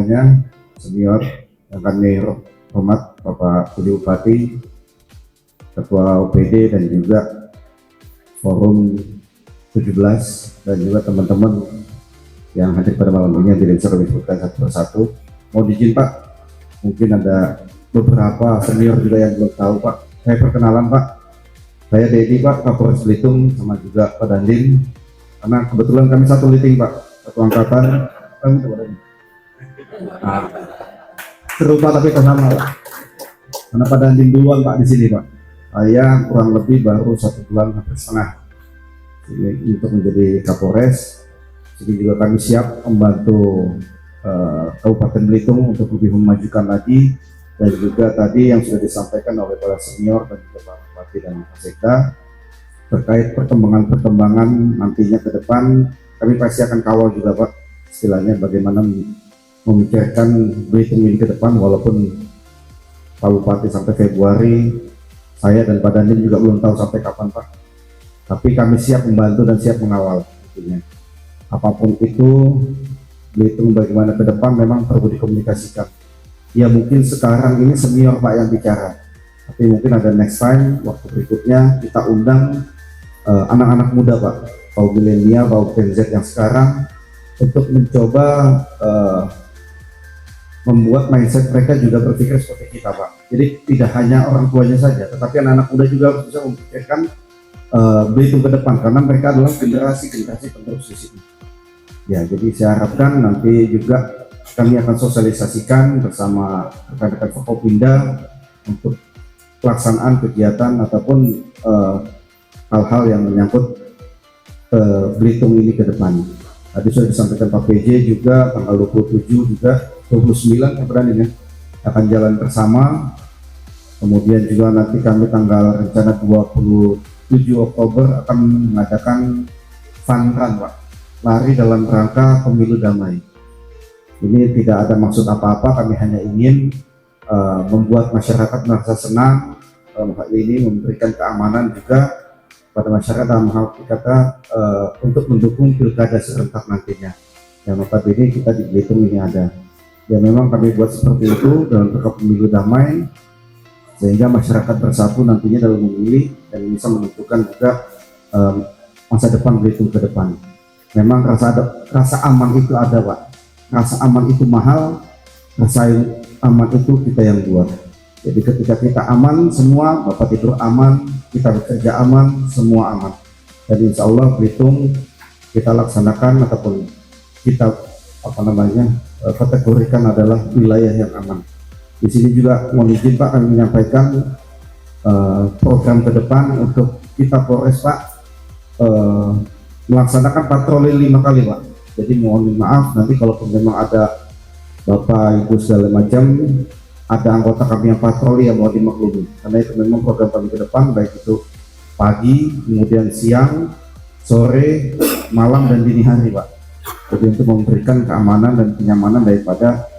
semuanya, senior yang kami hormat Bapak Budi Bupati, Ketua OPD dan juga Forum 17 dan juga teman-teman yang hadir pada malam ini yang tidak bisa kami sebutkan satu persatu. Mohon izin Pak, mungkin ada beberapa senior juga yang belum tahu Pak. Saya perkenalan Pak, saya Dedi Pak, Kapolres Belitung, sama juga Pak Dandim. Karena kebetulan kami satu liting Pak, satu angkatan. Nah, seru Pak tapi sama Pak. Karena Pak Dandim duluan Pak di sini Pak. Saya kurang lebih baru 1 bulan hampir setengah ini untuk menjadi Kapolres. Jadi juga kami siap membantu Kabupaten Belitung untuk lebih memajukan lagi, dan juga tadi yang sudah disampaikan oleh para senior dan juga Pak Bupati dan Pak Sekda terkait perkembangan nantinya ke depan. Kami pasti akan kawal juga Pak, istilahnya bagaimana memikirkan Belitung ini ke depan, walaupun Pak Bupati sampai Februari, saya dan Pak Dandim juga belum tahu sampai kapan Pak, tapi kami siap membantu dan siap mengawal tentunya. Apapun itu, Belitung bagaimana ke depan memang perlu dikomunikasikan. Ya mungkin sekarang ini senior Pak yang bicara, tapi mungkin ada next time, waktu berikutnya kita undang anak-anak muda Pak, kaum milenial, kaum Gen Z yang sekarang, untuk mencoba membuat mindset mereka juga berpikir seperti kita Pak. Jadi tidak hanya orang tuanya saja, tetapi anak-anak muda juga harus bisa memikirkan Belitung ke depan, karena mereka adalah generasi penerus di sini. Ya, jadi saya harapkan nanti juga kami akan sosialisasikan bersama rekan-rekan Forkopimda untuk pelaksanaan kegiatan ataupun hal-hal yang menyangkut Belitung ini ke depan. Tadi sudah disampaikan Pak PJ juga tanggal 27 juga 29 ini akan jalan bersama. Kemudian juga nanti kami tanggal rencana 27 Oktober akan mengadakan fun run Pak, lari dalam rangka pemilu damai. Ini tidak ada maksud apa-apa, kami hanya ingin membuat masyarakat merasa senang, hal ini memberikan keamanan juga pada masyarakat dalam hal kata untuk mendukung pilkada serentak nantinya. Yang notabene kita di Belitung ini ada. Ya memang kami buat seperti itu dalam rangka pemilu damai, sehingga masyarakat bersatu nantinya dalam memilih dan bisa menentukan juga masa depan Belitung ke depan. Memang rasa aman itu ada Pak, rasa aman itu mahal, rasa aman itu kita yang buat. Jadi ketika kita aman, semua Bapak tidur aman, kita bekerja aman, semua aman. Dan insya Allah Belitung kita laksanakan ataupun kita kategorikan adalah wilayah yang aman. Di sini juga mohon izin Pak, kami menyampaikan program ke depan untuk kita Polres Pak, melaksanakan patroli 5 kali Pak. Jadi mohon maaf nanti kalau memang ada Bapak Ibu segala macam, ada anggota kami yang patroli yang mohon dimaklumi, karena itu memang program kami ke depan, baik itu pagi, kemudian siang, sore, malam dan dini hari Pak. Jadi untuk memberikan keamanan dan kenyamanan daripada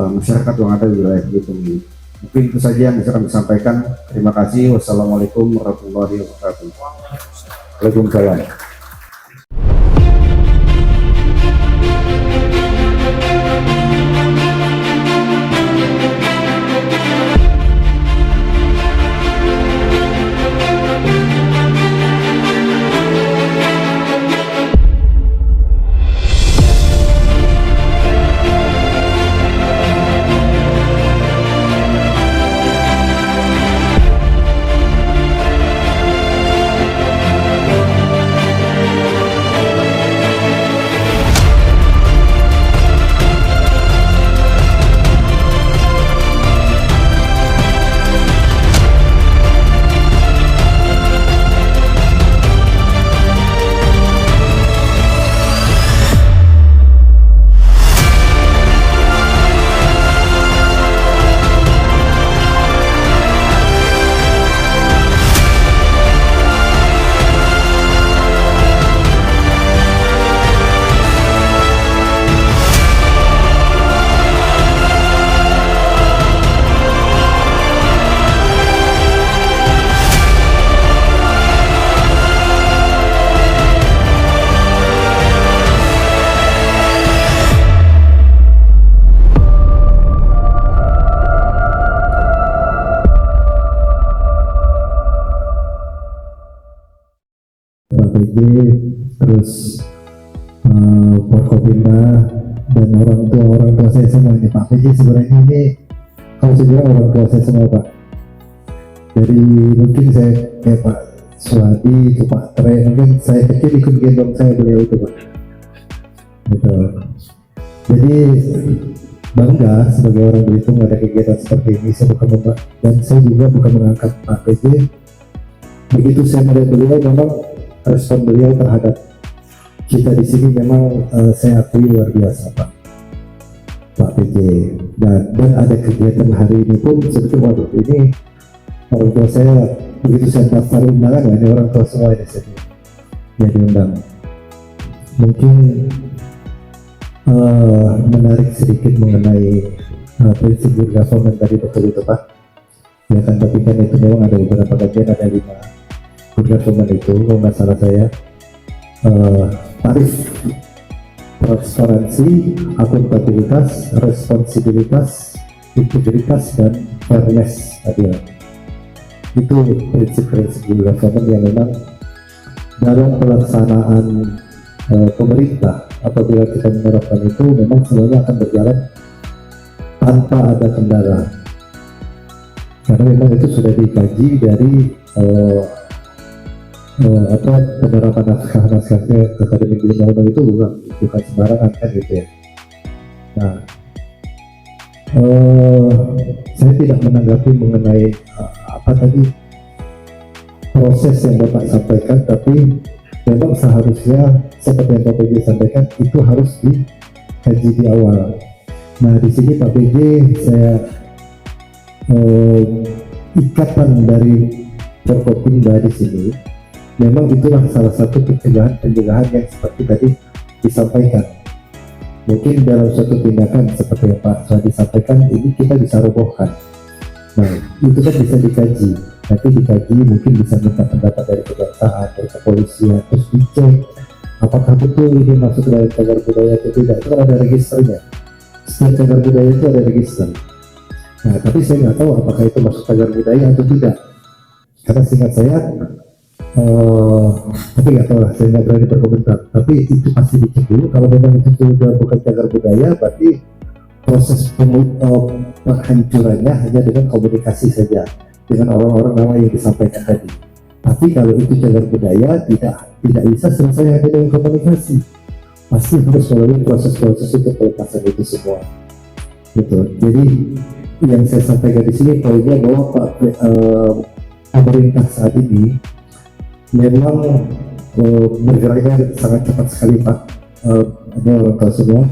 masyarakat yang ada di wilayah Belitung ini. Mungkin itu saja yang bisa kami sampaikan. Terima kasih. Wassalamualaikum warahmatullahi wabarakatuh. Waalaikumsalam. Pak PJ, terus Forkopimda, dan orang tua saya semua. Ini Pak PJ sebenarnya ini kalau saya bilang orang tua saya semua Pak. Dari mungkin saya kayak Pak Suwadi, ke Pak Tre, mungkin saya kecil ikut gendong saya beliau itu Pak. Gitu. Jadi bangga sebagai orang Belitung ada kegiatan seperti ini. Saya bukan dan saya juga bukan mengangkat Pak PJ. Begitu saya melihat beliau, memang respon beliau terhadap kita di sini memang saya akui luar biasa Pak PJ. Dan ada kegiatan hari ini pun sebetulnya waduh, ini orang tua saya begitu saya daftar undangan, ini orang tua semua ini saya diundang. Mungkin menarik sedikit mengenai prinsip good government tadi, betul itu Pak. Ya kan, tapi kan itu memang ada beberapa kajian, ada 5 good government itu, kalau nggak salah saya. Tarif, transparansi, akuntabilitas, responsibilitas, integritas, dan fairness tadi. Itu prinsip-prinsip good government yang memang dalam pelaksanaan pemerintah, apabila kita menerapkan itu, memang semuanya akan berjalan tanpa ada kendala, karena memang itu sudah dikaji dari penerapan naskah-naskahnya akademik di undang-undang itu bukan sembarangan kan gitu ya. Nah, saya tidak menanggapi mengenai apa tadi proses yang Bapak sampaikan, tapi memang seharusnya seperti yang Pak PJ sampaikan itu harus dikaji di awal. Nah, di sini Pak PJ, saya ikatan dari Forkopimda di sini, memang itulah salah satu pencegahan yang seperti tadi disampaikan. Mungkin dalam suatu tindakan seperti yang Pak Suwadi sampaikan, ini kita bisa robohkan. Nah, itu kan bisa dikaji. Nanti dikaji, mungkin bisa minta pendapat dari kejaksaan, dari kepolisian, terus dicek apakah betul ini masuk ke dalam cagar budaya atau tidak. Itu kan ada registernya. Setiap cagar budaya itu ada register. Nah, tapi saya nggak tahu apakah itu masuk cagar budaya atau tidak. Karena seingat saya, tapi nggak tahu lah, saya nggak berani berkomentar. Tapi itu pasti dicek dulu. Kalau memang itu sudah bukan cagar budaya, berarti proses penghancurannya hanya dengan komunikasi saja dengan orang-orang nama yang disampaikan tadi. Tapi kalau itu cagar budaya, tidak bisa selesai hanya dengan komunikasi. Pasti harus melalui proses-proses itu, pelepasan itu semua. Gitu. Jadi yang saya sampaikan di sini poinnya bahwa pemerintah saat ini memang bergeraknya sangat cepat sekali Pak. Ini orang tahu semua.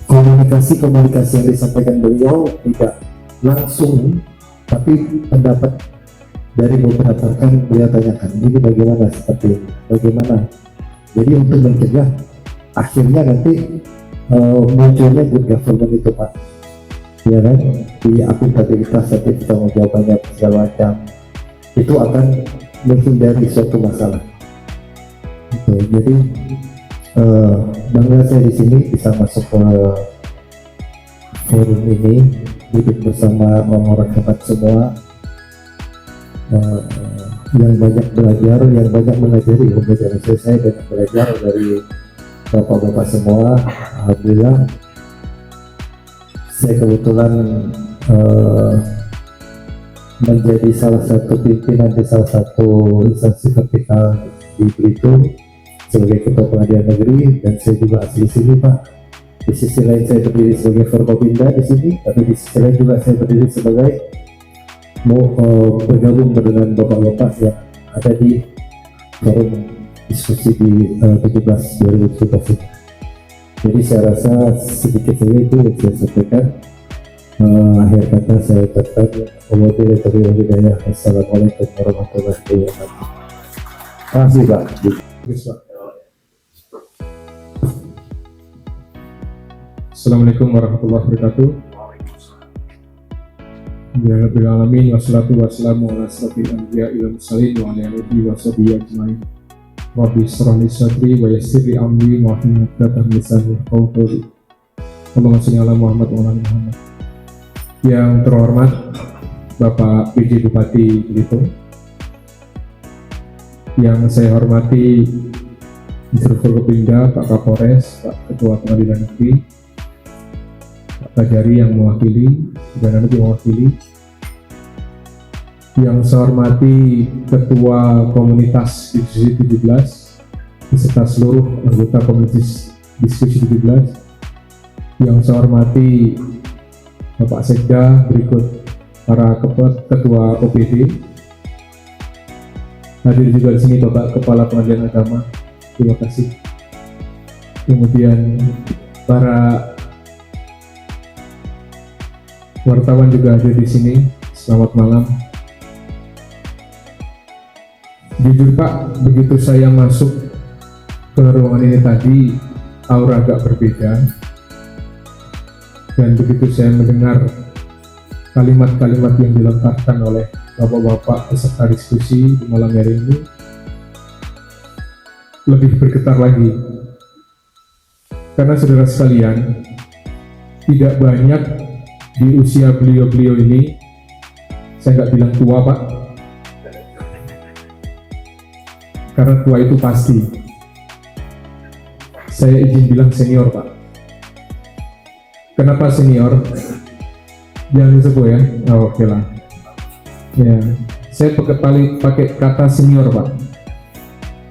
Komunikasi yang disampaikan beliau tidak langsung, tapi pendapat dari beberapa kan beliau tanyakan, ini bagaimana seperti ini, bagaimana. Jadi untuk mencegah akhirnya nanti munculnya good government itu Pak, ya kan, di akuntabilitas, nanti tanggung jawabannya segala macam, itu akan menghindari suatu masalah. Gitu. Jadi bangga saya di sini bisa masuk ke forum ini, duduk bersama orang-orang hebat semua, yang banyak belajar, yang banyak mengajari. Saya banyak belajar dari bapak-bapak semua. Alhamdulillah, saya kebetulan menjadi salah satu pimpinan di salah satu instansi vertikal di Belitung sebagai ketua pengadilan negeri, dan saya juga asli sini Pak. Di sisi lain saya berdiri sebagai Forkopimda di sini, tapi di sisi lain juga saya berdiri sebagai bergabung dengan bapak-bapak yang ada di forum diskusi di 17/2017 ini. Jadi saya rasa sedikit saja itu yang saya sampaikan. Akhir kata saya ucapkan wabillahi. Assalamualaikum warahmatullahi wabarakatuh. Terima kasih Pak. Assalamualaikum warahmatullahi wabarakatuh. Ya Rabbil Alamin, wassalatu wassalamu ala asrofil anbiya wal mursalin wa ala alihi wa sahbihi ajmain. Rabbi shrah li sadri wa yassir li amri wa hlul 'uqdatam min lisani yafqahu qawli. Allahumma shalli ala Muhammad wa ala ali Muhammad. Yang terhormat Bapak PJ Bupati Belitung, yang saya hormati Inspektur Forkopimda, Pak Kapolres, Pak Ketua Pengadilan Negeri, Pak Kajari yang mewakili, dan nanti mewakili, yang saya hormati Ketua Komunitas Diskusi 17 beserta seluruh anggota Komunitas Diskusi 17, yang saya hormati Bapak Sekda, berikut para ketua OPD, hadir juga di sini Bapak Kepala Pengadilan Agama, terima kasih. Kemudian para wartawan juga hadir di sini, selamat malam. Jujur Pak, begitu saya masuk ke ruangan ini tadi, aura agak berbeda. Dan begitu saya mendengar kalimat-kalimat yang dilontarkan oleh bapak-bapak peserta diskusi di malam hari ini, lebih bergetar lagi. Karena saudara sekalian, tidak banyak di usia beliau-beliau ini, saya nggak bilang tua Pak, karena tua itu pasti. Saya izin bilang senior Pak. Kenapa senior? Jangan disebut ya. Oh, oke lah. Ya, saya pakai kata senior Pak.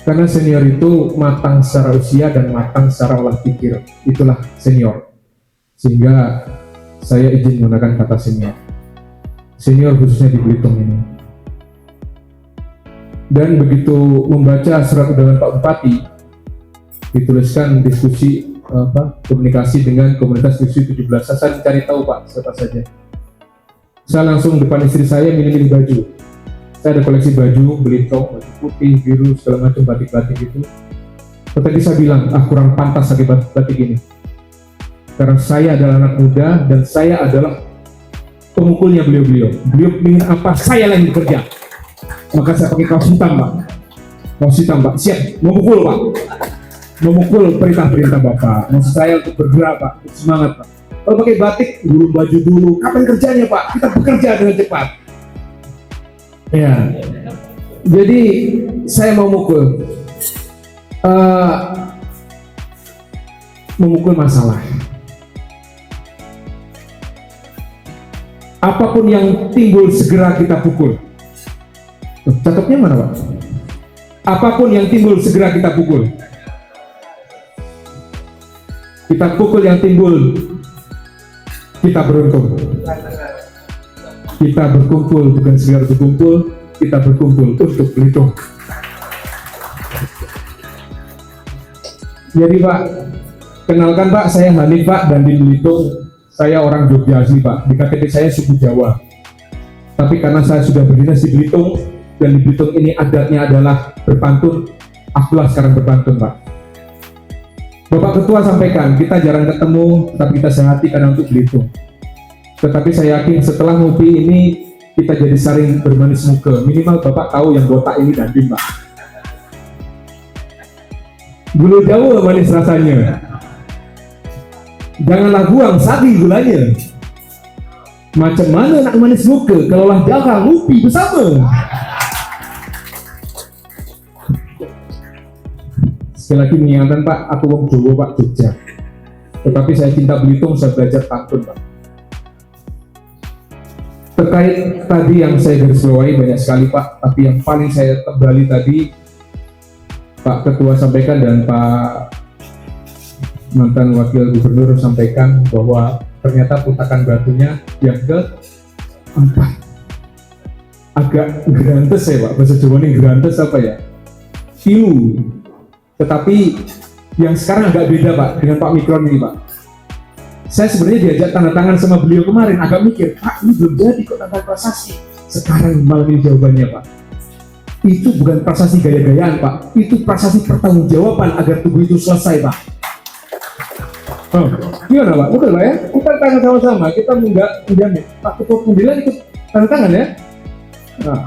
Karena senior itu matang secara usia dan matang secara olah pikir. Itulah senior. Sehingga saya izin menggunakan kata senior. Senior khususnya di Belitung ini. Dan begitu membaca surat undangan Pak Bupati, dituliskan diskusi komunikasi dengan komunitas diskusi 17. Saya mencari tahu Pak siapa saja. Saya langsung depan istri saya milih-milih baju. Saya ada koleksi baju Belitung, baju putih, biru, segala macam batik-batik itu. Tadi saya bilang, kurang pantas pakai batik ini. Karena saya adalah anak muda dan saya adalah pemukulnya beliau-beliau. Beliau ingin apa, saya lagi bekerja. Maka saya pakai kaos hitam Pak. Kaos hitam Pak, siap, memukul Pak. Memukul perintah-perintah Bapak. Maksud saya untuk bergerak Pak, untuk semangat Pak. Kalau pakai batik, dulu baju dulu. Kapan kerjanya Pak? Kita bekerja dengan cepat. Ya. Jadi saya mau memukul masalah. Apapun yang timbul segera kita pukul. Catatnya mana Pak? Apapun yang timbul segera kita pukul. Kita pukul yang timbul, kita beruntung. Kita berkumpul, bukan sekedar berkumpul, kita berkumpul untuk Belitung. Jadi Pak, kenalkan Pak, saya Hanif Pak, dan di Belitung saya orang Jogja asli Pak. Di KTP saya suku Jawa. Tapi karena saya sudah berdinas di Belitung, dan di Belitung ini adatnya adalah berpantun, akulah sekarang berpantun Pak. Bapak Ketua sampaikan, kita jarang ketemu, tapi kita sehati karena untuk Belitung. Tetapi saya yakin setelah ngopi ini, kita jadi saling bermanis muka. Minimal Bapak tahu yang botak ini Dandim Pak. Gula Jawa manis rasanya. Janganlah buang sapi gulanya. Macam mana nak manis muka, kalau lah jarang ngopi bersama. Sekali lagi mengingatkan Pak, aku wong Jawa Pak, Jogja. Tetapi saya cinta Belitung, saya belajar pantun Pak. Terkait tadi yang saya garis bawahi banyak sekali Pak, tapi yang paling saya tebali tadi Pak Ketua sampaikan dan Pak mantan Wakil Gubernur sampaikan bahwa ternyata putakan batunya yang ke-4. Agak gerantes ya Pak, bahasa Jawa ini gerantes apa ya? Pilu. Tetapi yang sekarang agak beda Pak dengan Pak Mikron ini Pak. Saya sebenarnya diajak tanda tangan sama beliau kemarin, agak mikir, Pak ini belum jadi kok tanda prasasti. Sekarang malam ini jawabannya Pak. Itu bukan prasasti gaya-gayaan Pak, itu prasasti pertanggungjawaban agar tubuh itu selesai Pak. Oh, gimana Pak? Betul Pak ya? Kita tangan sama-sama, kita menjamin. Pak Ketua Pengadilan ikut tanda tangan ya? Nah.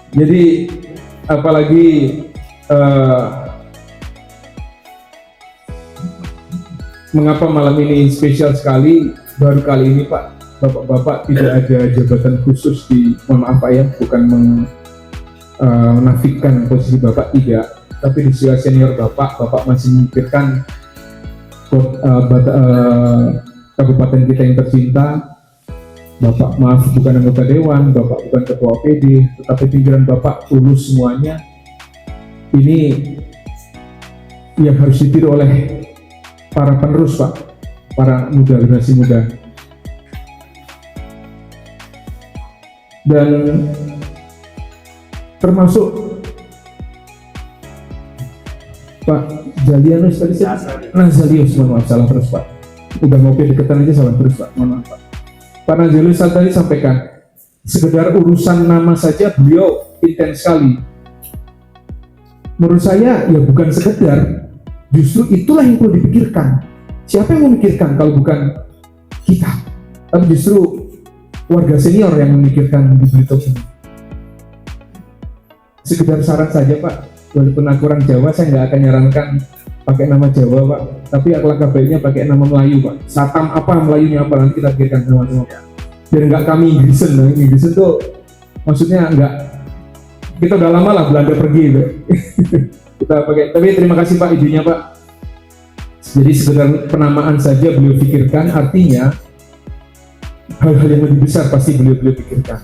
Jadi apalagi mengapa malam ini spesial sekali, baru kali ini Pak bapak-bapak tidak ada jabatan khusus di, mohon maaf Pak ya, bukan menafikan posisi bapak, tidak, tapi di usia senior bapak masih memikirkan kabupaten kita yang tercinta. Bapak maaf bukan anggota dewan, bapak bukan ketua PD, tetapi pikiran bapak tulus semuanya. Ini yang harus ditiru oleh para penerus Pak, para muda, generasi muda. Dan termasuk Pak Jalianus tadi, Nazalius, mohon maaf salah terus Pak, udah mau deketan aja salah terus Pak, mohon maaf Pak. Pak Nazalius tadi sampaikan, sekedar urusan nama saja beliau intens sekali. Menurut saya ya bukan sekedar, justru itulah yang perlu dipikirkan. Siapa yang memikirkan kalau bukan kita? Tapi justru warga senior yang memikirkan di Belitung ini. Sekedar saran saja Pak, walaupun aku orang Jawa, saya nggak akan nyarankan pakai nama Jawa Pak, tapi alangkah baiknya pakai nama Melayu Pak. Satam apa, Melayunya apa, nanti kita pikirkan sama-sama. Biar nggak kami Inggrisan, nah Inggrisan tuh maksudnya nggak, kita udah lama lah Belanda pergi gitu. Kita pakai, tapi terima kasih Pak idenya Pak. Jadi sekedar penamaan saja beliau pikirkan, artinya hal-hal yang lebih besar pasti beliau pikirkan.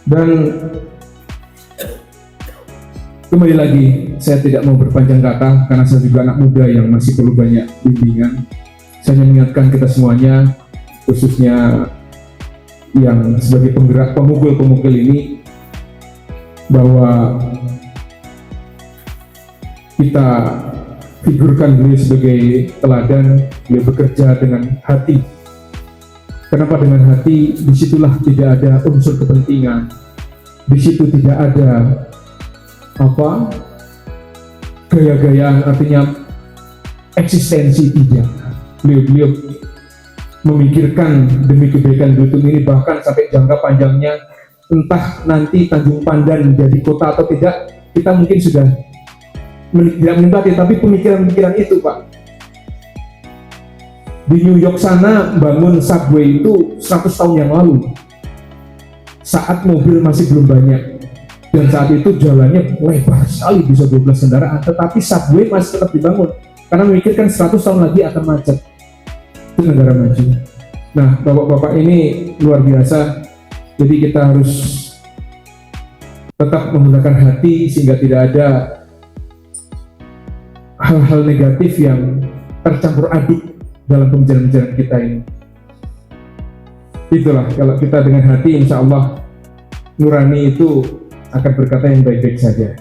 Dan kembali lagi, saya tidak mau berpanjang kata karena saya juga anak muda yang masih perlu banyak bimbingan. Saya mengingatkan kita semuanya, khususnya yang sebagai penggerak pemukul ini, bahwa kita figurkan beliau sebagai teladan. Beliau bekerja dengan hati. Kenapa dengan hati? Disitulah tidak ada unsur kepentingan, di situ tidak ada gaya-gayaan, artinya eksistensi, tidak. Beliau memikirkan demi kebaikan Belitung ini, bahkan sampai jangka panjangnya, entah nanti Tanjung Pandan jadi kota atau tidak, kita mungkin sudah tidak menikmati, tapi pemikiran-pemikiran itu Pak. Di New York sana bangun subway itu 100 tahun yang lalu, saat mobil masih belum banyak, dan saat itu jalannya lebar sekali, bisa 12 kendaraan, tetapi subway masih tetap dibangun karena memikirkan 100 tahun lagi akan macet. Itu negara maju. Nah bapak-bapak ini luar biasa, jadi kita harus tetap menggunakan hati sehingga tidak ada hal-hal negatif yang tercampur aduk dalam pembicaraan kita ini. Itulah, kalau kita dengan hati, insya Allah nurani itu akan berkata yang baik-baik saja.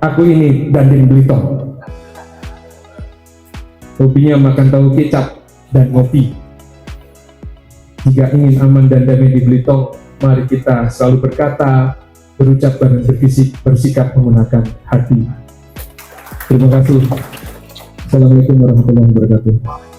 Aku ini Dandim Belitung, hobinya makan tahu kecap dan ngopi. Jika ingin aman dan damai di Belitung, mari kita selalu berkata, berucap dan bersikap menggunakan hati. Terima kasih. Assalamualaikum warahmatullahi wabarakatuh.